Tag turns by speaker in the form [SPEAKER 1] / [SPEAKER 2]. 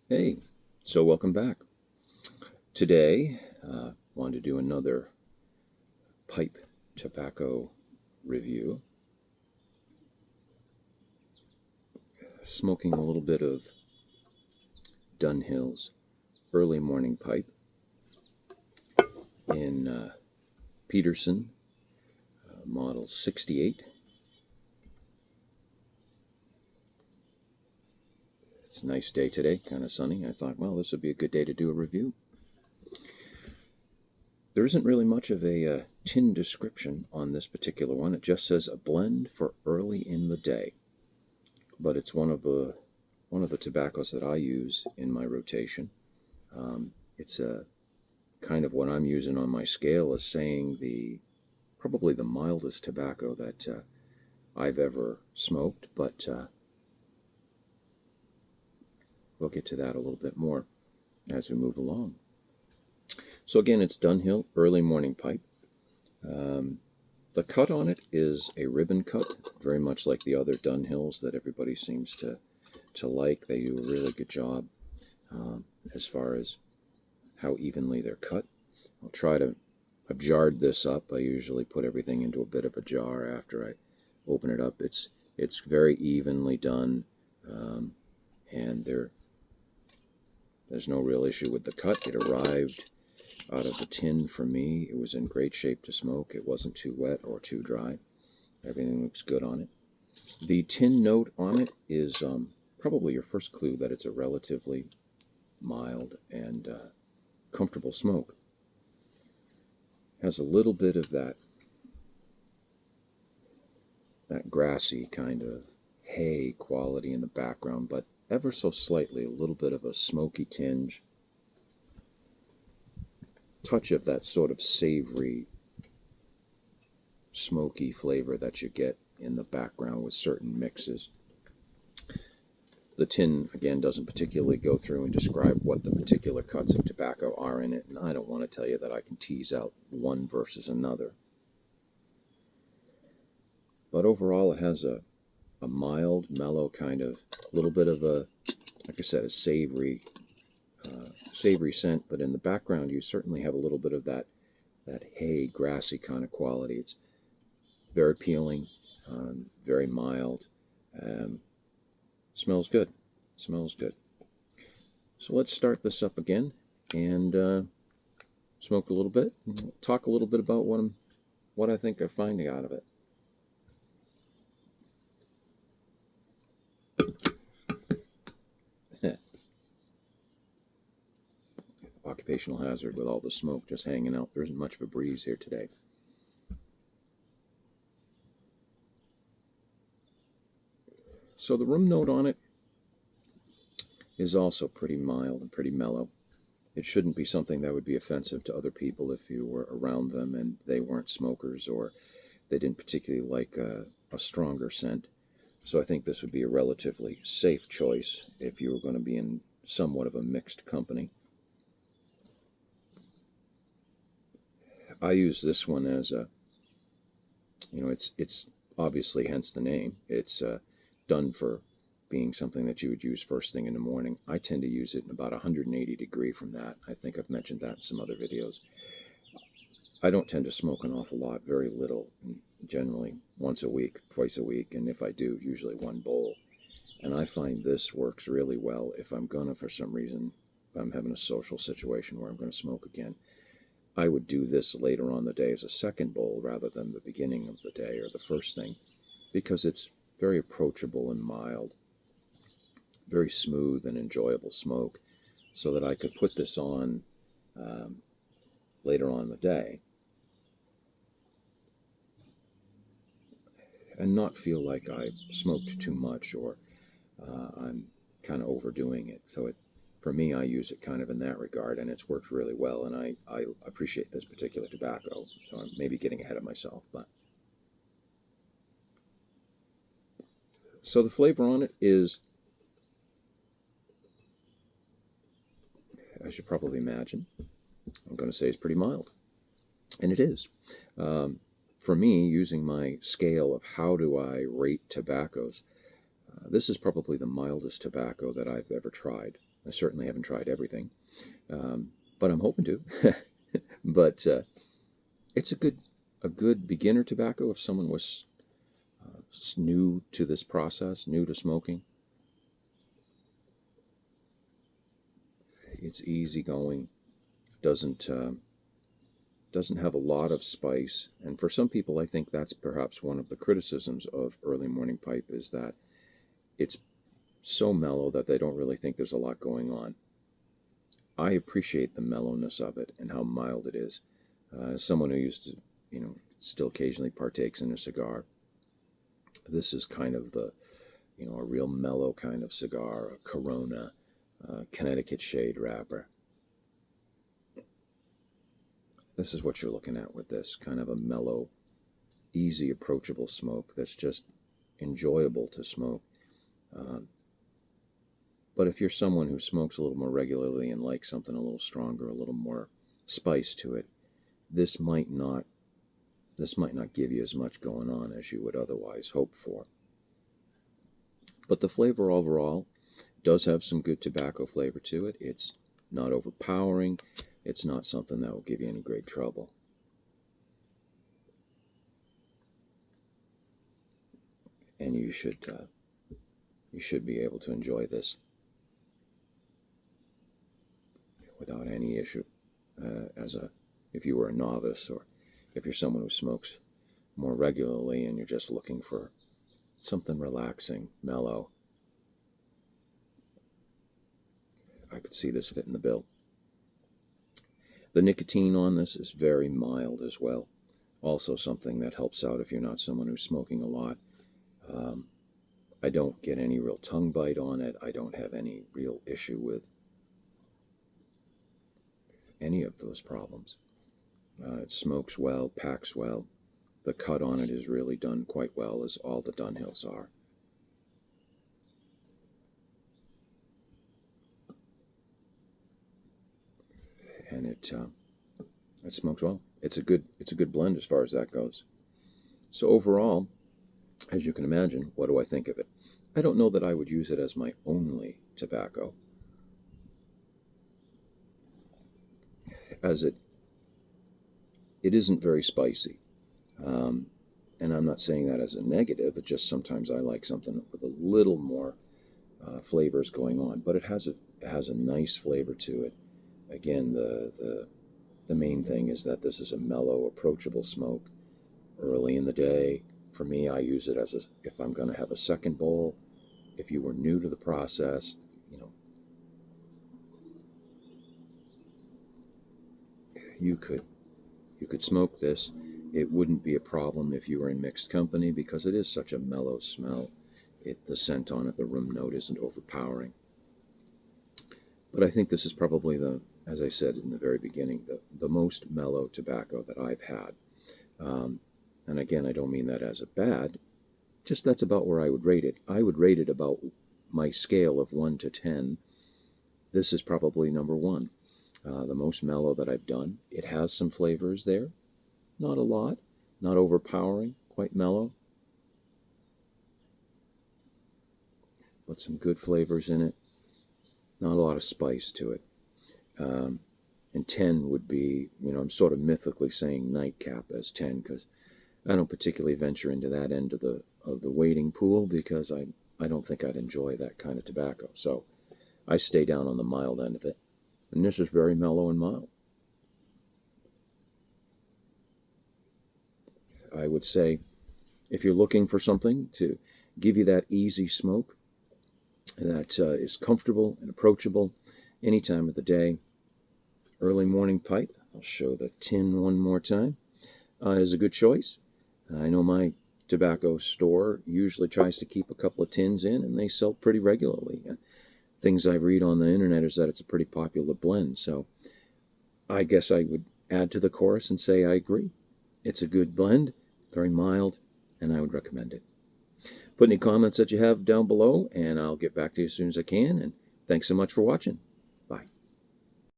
[SPEAKER 1] Hey, so welcome back. Today, wanted to do another pipe tobacco review. Smoking a little bit of Dunhill's early morning pipe in Peterson, model 68. It's a nice day today, kind of sunny. I thought, well, this would be a good day to do a review. There isn't really much of a tin description on this particular one. It just says a blend for early in the day. But it's one of the tobaccos that I use in my rotation. It's a kind of what I'm using on my scale as saying probably the mildest tobacco that I've ever smoked, but we'll get to that a little bit more as we move along. So again, it's Dunhill Early Morning Pipe. The cut on it is a ribbon cut, very much like the other Dunhills that everybody seems to like. They do a really good job as far as how evenly they're cut. I've jarred this up. I usually put everything into a bit of a jar after I open it up. It's very evenly done, and there's no real issue with the cut. It arrived out of the tin for me. It was in great shape to smoke. It wasn't too wet or too dry. Everything looks good on it. The tin note on it is probably your first clue that it's a relatively mild and comfortable smoke. Has a little bit of that grassy kind of hay quality in the background, but ever so slightly, a little bit of a smoky tinge, touch of that sort of savory, smoky flavor that you get in the background with certain mixes. The tin, again, doesn't particularly go through and describe what the particular cuts of tobacco are in it, and I don't want to tell you that I can tease out one versus another. But overall, it has a mild, mellow kind of, little bit of a, like I said, a savory scent, but in the background you certainly have a little bit of that hay, grassy kind of quality. It's very appealing, very mild, smells good, smells good. So let's start this up again and smoke a little bit, and talk a little bit about what I think I'm finding out of it. Occupational hazard with all the smoke just hanging out. There isn't much of a breeze here today. So the room note on it is also pretty mild and pretty mellow. It shouldn't be something that would be offensive to other people if you were around them and they weren't smokers or they didn't particularly like a stronger scent. So I think this would be a relatively safe choice if you were going to be in somewhat of a mixed company. I use this one as it's obviously, hence the name. It's done for being something that you would use first thing in the morning. I tend to use it in about 180 degree from that. I think I've mentioned that in some other videos. I don't tend to smoke an awful lot, very little, generally once a week, twice a week, and if I do, usually one bowl. And I find this works really well if I'm gonna, for some reason, if I'm having a social situation where I'm gonna smoke again. I would do this later on the day as a second bowl rather than the beginning of the day or the first thing, because it's very approachable and mild, very smooth and enjoyable smoke, so that I could put this on later on in the day and not feel like I smoked too much or I'm kind of overdoing it. So for me, I use it kind of in that regard, and it's worked really well, and I appreciate this particular tobacco. So I'm maybe getting ahead of myself, but so the flavor on it is, as you probably imagine, I'm going to say it's pretty mild, and it is. For me, using my scale of how do I rate tobaccos, This is probably the mildest tobacco that I've ever tried. I certainly haven't tried everything, but I'm hoping to. But it's a good beginner tobacco if someone was new to this process, new to smoking. It's easygoing, doesn't doesn't have a lot of spice, and for some people, I think that's perhaps one of the criticisms of early morning pipe is that it's so mellow that they don't really think there's a lot going on. I appreciate the mellowness of it and how mild it is. As someone who used to, still occasionally partakes in a cigar, this is kind of the, a real mellow kind of cigar, a Corona, Connecticut shade wrapper. This is what you're looking at with this, kind of a mellow, easy, approachable smoke that's just enjoyable to smoke. But if you're someone who smokes a little more regularly and likes something a little stronger, a little more spice to it, this might not give you as much going on as you would otherwise hope for. But the flavor overall does have some good tobacco flavor to it. It's not overpowering. It's not something that will give you any great trouble. And you should be able to enjoy this without any issue, if you were a novice, or if you're someone who smokes more regularly and you're just looking for something relaxing, mellow. I could see this fitting the bill. The nicotine on this is very mild as well. Also something that helps out if you're not someone who's smoking a lot. I don't get any real tongue bite on it. I don't have any real issue with any of those problems. It smokes well, packs well. The cut on it is really done quite well, as all the Dunhills are. And it smokes well. It's a good blend as far as that goes. So overall, as you can imagine, what do I think of it? I don't know that I would use it as my only tobacco, as it isn't very spicy. And I'm not saying that as a negative. It's just sometimes I like something with a little more flavors going on. But it has a nice flavor to it. Again, the main thing is that this is a mellow, approachable smoke early in the day. For me, I use it as if I'm going to have a second bowl. If you were new to the process, you could smoke this. It wouldn't be a problem if you were in mixed company because it is such a mellow smell. The scent on it, the room note isn't overpowering. But I think this is probably as I said in the very beginning, the most mellow tobacco that I've had. And again, I don't mean that as a bad, just that's about where I would rate it. I would rate it about my scale of 1 to 10. This is probably number 1. The most mellow that I've done. It has some flavors there. Not a lot. Not overpowering. Quite mellow. But some good flavors in it. Not a lot of spice to it. And 10 would be, I'm sort of mythically saying nightcap as 10 because I don't particularly venture into that end of the weighting pool because I don't think I'd enjoy that kind of tobacco. So I stay down on the mild end of it. And this is very mellow and mild. I would say if you're looking for something to give you that easy smoke that is comfortable and approachable any time of the day, early morning pipe, I'll show the tin one more time, is a good choice. I know my tobacco store usually tries to keep a couple of tins in, and they sell pretty regularly. Things I read on the internet is that it's a pretty popular blend, so I guess I would add to the chorus and say I agree. It's a good blend, very mild, and I would recommend it. Put any comments that you have down below, and I'll get back to you as soon as I can, and thanks so much for watching. Bye.